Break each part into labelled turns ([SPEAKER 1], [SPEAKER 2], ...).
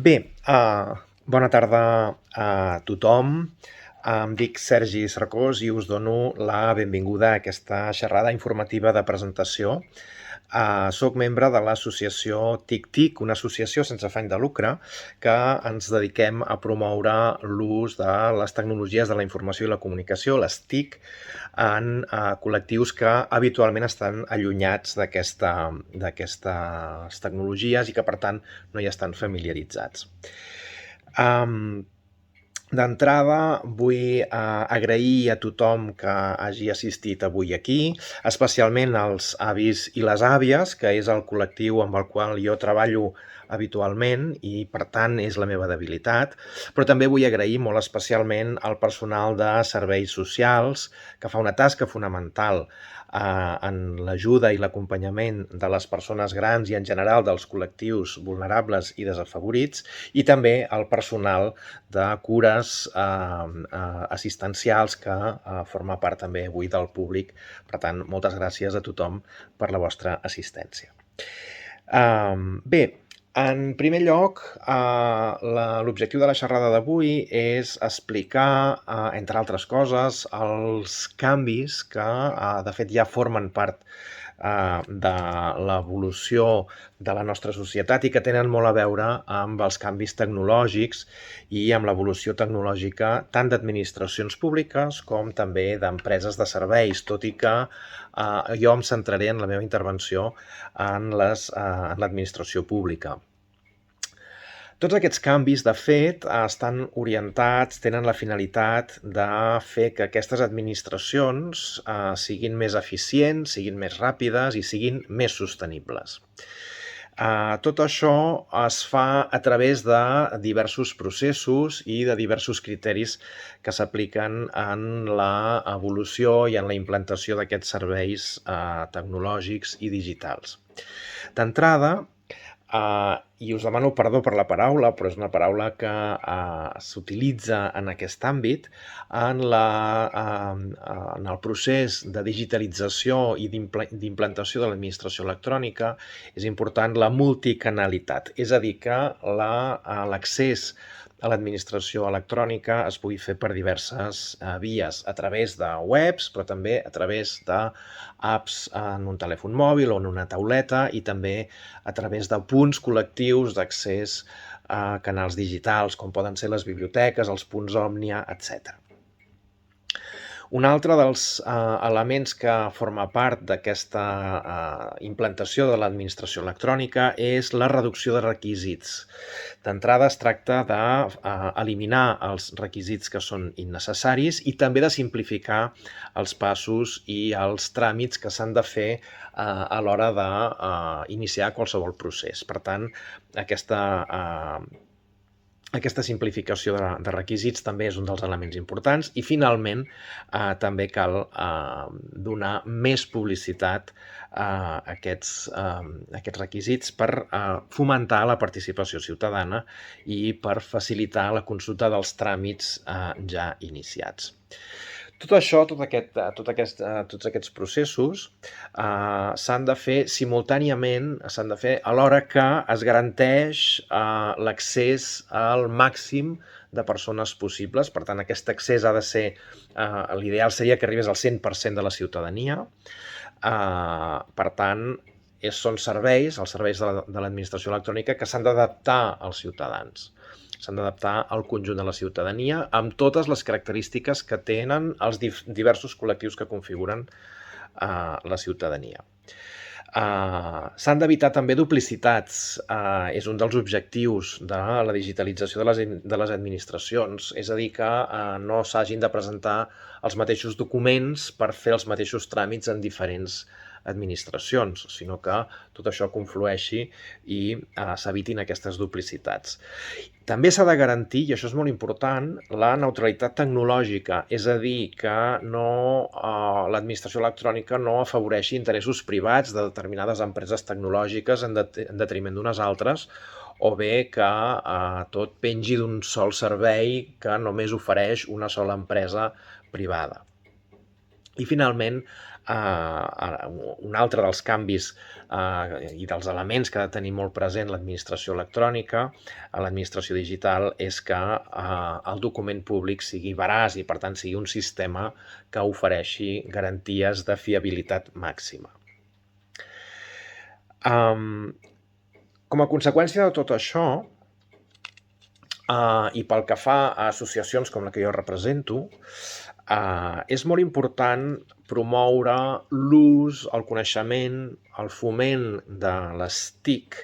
[SPEAKER 1] Bé, bona tarda a tothom. Em dic Sergi Cercós i us dono la benvinguda a aquesta xerrada informativa de presentació. Soc membre de l'associació TIC-TIC, una associació sense afany de lucre que ens dediquem a promoure l'ús de les tecnologies de la informació i la comunicació, les TIC, en col·lectius que habitualment estan allunyats d'aquestes tecnologies i que, per tant, no hi estan familiaritzats. D'entrada, vull agrair a tothom que hagi assistit avui aquí, especialment als avis i les àvies, que és el col·lectiu amb el qual jo treballo habitualment i, per tant, és la meva debilitat, però també vull agrair molt especialment al personal de serveis socials, que fa una tasca fonamental en l'ajuda i l'acompanyament de les persones grans i, en general, dels col·lectius vulnerables i desafavorits, i també al personal de cures assistencials que forma part també avui del públic. Per tant, moltes gràcies a tothom per la vostra assistència. Bé, en primer lloc, l'objectiu de la xerrada d'avui és explicar, entre altres coses, els canvis que, de fet, ja formen part de l'evolució de la nostra societat i que tenen molt a veure amb els canvis tecnològics i amb l'evolució tecnològica tant d'administracions públiques com també d'empreses de serveis, tot i que jo em centraré en la meva intervenció en l'administració pública. Tots aquests canvis, de fet, estan orientats, tenen la finalitat de fer que aquestes administracions siguin més eficients, siguin més ràpides i siguin més sostenibles. Tot això es fa a través de diversos processos i de diversos criteris que s'apliquen en l'evolució i en la implantació d'aquests serveis tecnològics i digitals. D'entrada, i us demano perdó per la paraula, però és una paraula que s'utilitza en aquest àmbit, en el procés de digitalització i d'implantació de l'administració electrònica és important la multicanalitat, és a dir, que l'accés a l'administració electrònica es pugui fer per diverses vies, a través de webs, però també a través d'apps en un telèfon mòbil o en una tauleta i també a través de punts col·lectius d'accés a canals digitals, com poden ser les biblioteques, els punts Òmnia, etc. Un altre dels elements que forma part d'aquesta implantació de l'administració electrònica és la reducció de requisits. D'entrada es tracta d'eliminar els requisits que són innecessaris i també de simplificar els passos i els tràmits que s'han de fer a l'hora d'iniciar qualsevol procés. Per tant, aquesta simplificació de requisits també és un dels elements importants i, finalment, també cal donar més publicitat a aquests requisits per fomentar la participació ciutadana i per facilitar la consulta dels tràmits ja iniciats. Tot això, tots aquests processos s'han de fer simultàniament, s'han de fer alhora que es garanteix l'accés al màxim de persones possibles. Per tant, aquest accés ha de ser, l'ideal seria que arribés al 100% de la ciutadania. Per tant, són serveis, els serveis de l'administració electrònica, que s'han d'adaptar als ciutadans. S'han d'adaptar al conjunt de la ciutadania amb totes les característiques que tenen els diversos col·lectius que configuren la ciutadania. S'han d'evitar també duplicitats. És un dels objectius de la digitalització de les administracions, és a dir, que no s'hagin de presentar els mateixos documents per fer els mateixos tràmits en diferents administracions, sinó que tot això conflueixi i s'evitin aquestes duplicitats. També s'ha de garantir, i això és molt important, la neutralitat tecnològica, és a dir, que l'administració electrònica no afavoreixi interessos privats de determinades empreses tecnològiques en detriment d'unes altres, o bé que tot pengi d'un sol servei que només ofereix una sola empresa privada. I finalment, un altre dels canvis i dels elements que ha de tenir molt present l'administració electrònica, l'administració digital, és que el document públic sigui veraç i, per tant, sigui un sistema que ofereixi garanties de fiabilitat màxima. Com a conseqüència de tot això, i pel que fa a associacions com la que jo represento, és molt important promoure l'ús, el coneixement, el foment de les TIC,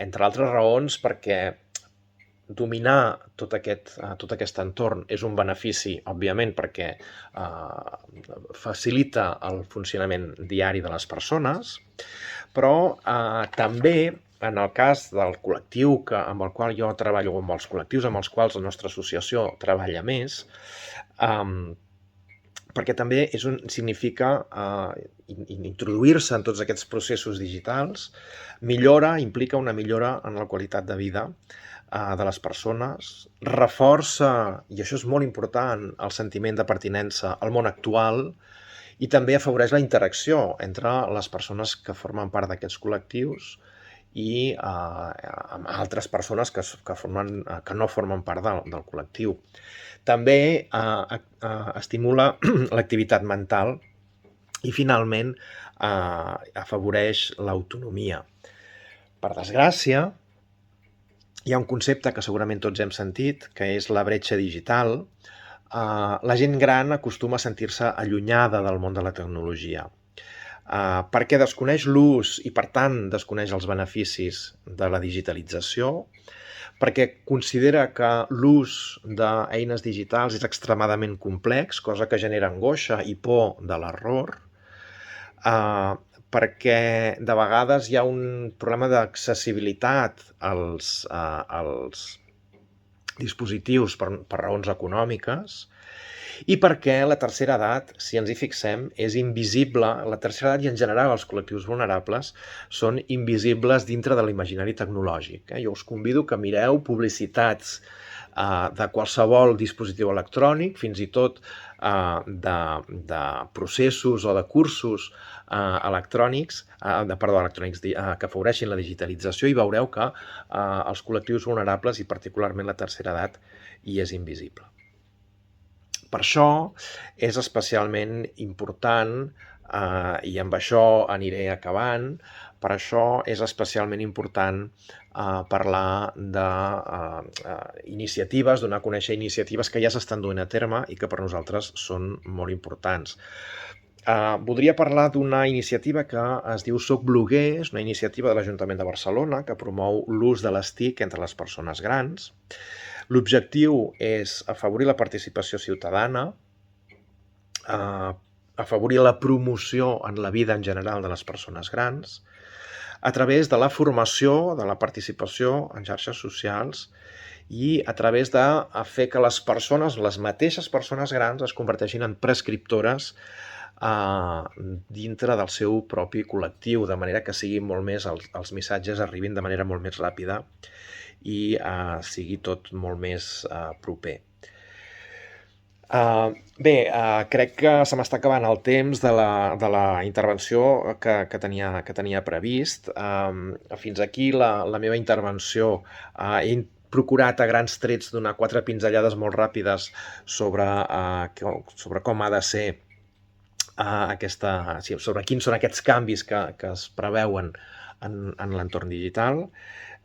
[SPEAKER 1] entre altres raons perquè dominar tot aquest entorn és un benefici, òbviament, perquè facilita el funcionament diari de les persones, però també en el cas del col·lectiu amb el qual jo treballo, o amb els col·lectius amb els quals la nostra associació treballa més, perquè també significa introduir-se en tots aquests processos digitals, implica una millora en la qualitat de vida de les persones, reforça, i això és molt important, el sentiment de pertinença al món actual, i també afavoreix la interacció entre les persones que formen part d'aquests col·lectius i amb altres persones que no formen part del col·lectiu. També estimula l'activitat mental i, finalment, afavoreix l'autonomia. Per desgràcia, hi ha un concepte que segurament tots hem sentit, que és la bretxa digital. La gent gran acostuma a sentir-se allunyada del món de la tecnologia, perquè desconeix l'ús i, per tant, desconeix els beneficis de la digitalització, perquè considera que l'ús d'eines digitals és extremadament complex, cosa que genera angoixa i por de l'error, perquè de vegades hi ha un problema d'accessibilitat als dispositius per raons econòmiques, i perquè la tercera edat, si ens hi fixem, és invisible. La tercera edat i en general els col·lectius vulnerables són invisibles dintre de l'imaginari tecnològic. Jo us convido que mireu publicitats de qualsevol dispositiu electrònic, fins i tot de processos o de cursos electrònics que afavoreixin la digitalització, i veureu que els col·lectius vulnerables, i particularment la tercera edat, hi és invisible. Per això és especialment important, i amb això aniré acabant, per això és especialment important parlar d'iniciatives, donar a conèixer iniciatives que ja s'estan duent a terme i que per nosaltres són molt importants. Voldria parlar d'una iniciativa que es diu Soc Bloguer, és una iniciativa de l'Ajuntament de Barcelona que promou l'ús de les TIC entre les persones grans. L'objectiu és afavorir la participació ciutadana, afavorir la promoció en la vida en general de les persones grans, a través de la formació, de la participació en xarxes socials i a través de fer que les mateixes persones grans es converteixin en prescriptores dintre del seu propi col·lectiu, de manera que siguin molt més, els missatges arribin de manera molt més ràpida i sigui tot molt més proper. Bé, crec que se m'està acabant el temps de la intervenció que tenia previst. Fins aquí la meva intervenció. He procurat a grans trets donar 4 pinzellades molt ràpides sobre com ha de ser sobre quins són aquests canvis que es preveuen en l'entorn digital.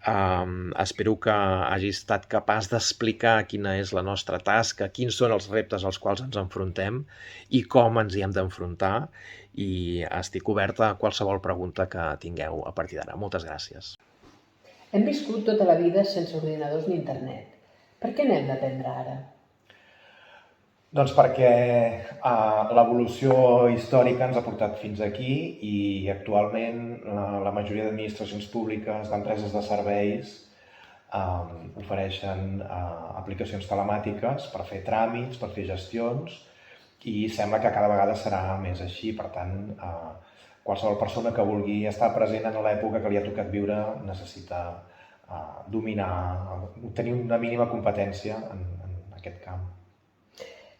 [SPEAKER 1] Espero que hagi estat capaç d'explicar quina és la nostra tasca, quins són els reptes als quals ens enfrontem i com ens hi hem d'enfrontar, i estic oberta a qualsevol pregunta que tingueu a partir d'ara. Moltes gràcies.
[SPEAKER 2] Hem viscut tota la vida sense ordinadors ni internet. Per què n'hem d'aprendre ara?
[SPEAKER 1] Doncs perquè l'evolució històrica ens ha portat fins aquí i actualment la majoria d'administracions públiques, d'empreses de serveis, ofereixen aplicacions telemàtiques per fer tràmits, per fer gestions, i sembla que cada vegada serà més així. Per tant, qualsevol persona que vulgui estar present en l'època que li ha tocat viure necessita dominar, tenir una mínima competència en aquest camp.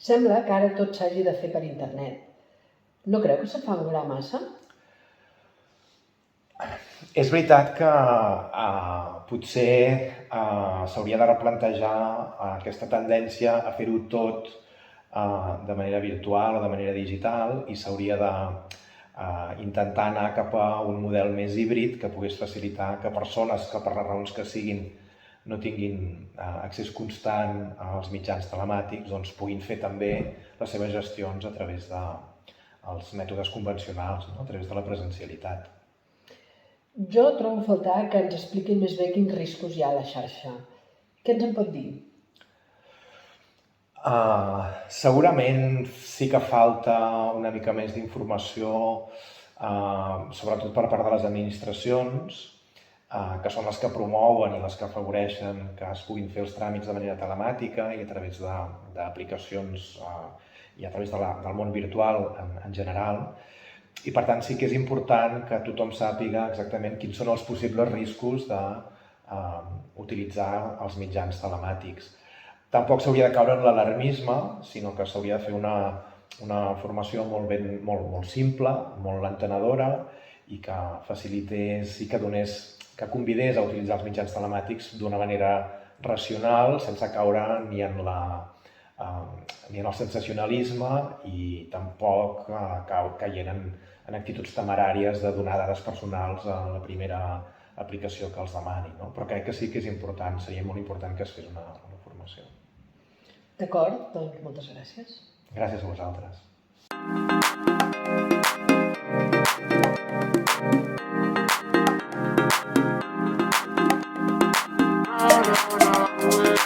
[SPEAKER 2] Sembla que ara tot s'hagi de fer per internet. No creu que s'afangarà massa?
[SPEAKER 1] És veritat que potser s'hauria de replantejar aquesta tendència a fer-ho tot de manera virtual o de manera digital i s'hauria de intentar anar cap a un model més híbrid que pogués facilitar que persones que per les raons que siguin no tinguin accés constant als mitjans telemàtics doncs puguin fer també les seves gestions a través dels mètodes convencionals, no? A través de la presencialitat.
[SPEAKER 2] Jo trobo a faltar que ens expliquin més bé quins riscos hi ha a la xarxa. Què ens en pot dir?
[SPEAKER 1] Segurament sí que falta una mica més d'informació, sobretot per part de les administracions, que són les que promouen i les que afavoreixen que es puguin fer els tràmits de manera telemàtica i a través d'aplicacions i a través del món virtual en general. I per tant sí que és important que tothom sàpiga exactament quins són els possibles riscos d'utilitzar els mitjans telemàtics. Tampoc s'hauria de caure en l'alarmisme, sinó que s'hauria de fer una formació molt simple, molt entenedora i que facilités i que convidés a utilitzar els mitjans telemàtics d'una manera racional, sense caure ni en el sensacionalisme i tampoc caient en actituds temeràries de donar dades personals a la primera aplicació que els demani, no? Però crec que sí que és important, seria molt important que es fes una formació.
[SPEAKER 2] D'acord, doncs moltes gràcies.
[SPEAKER 1] Gràcies a vosaltres.
[SPEAKER 3] Oh,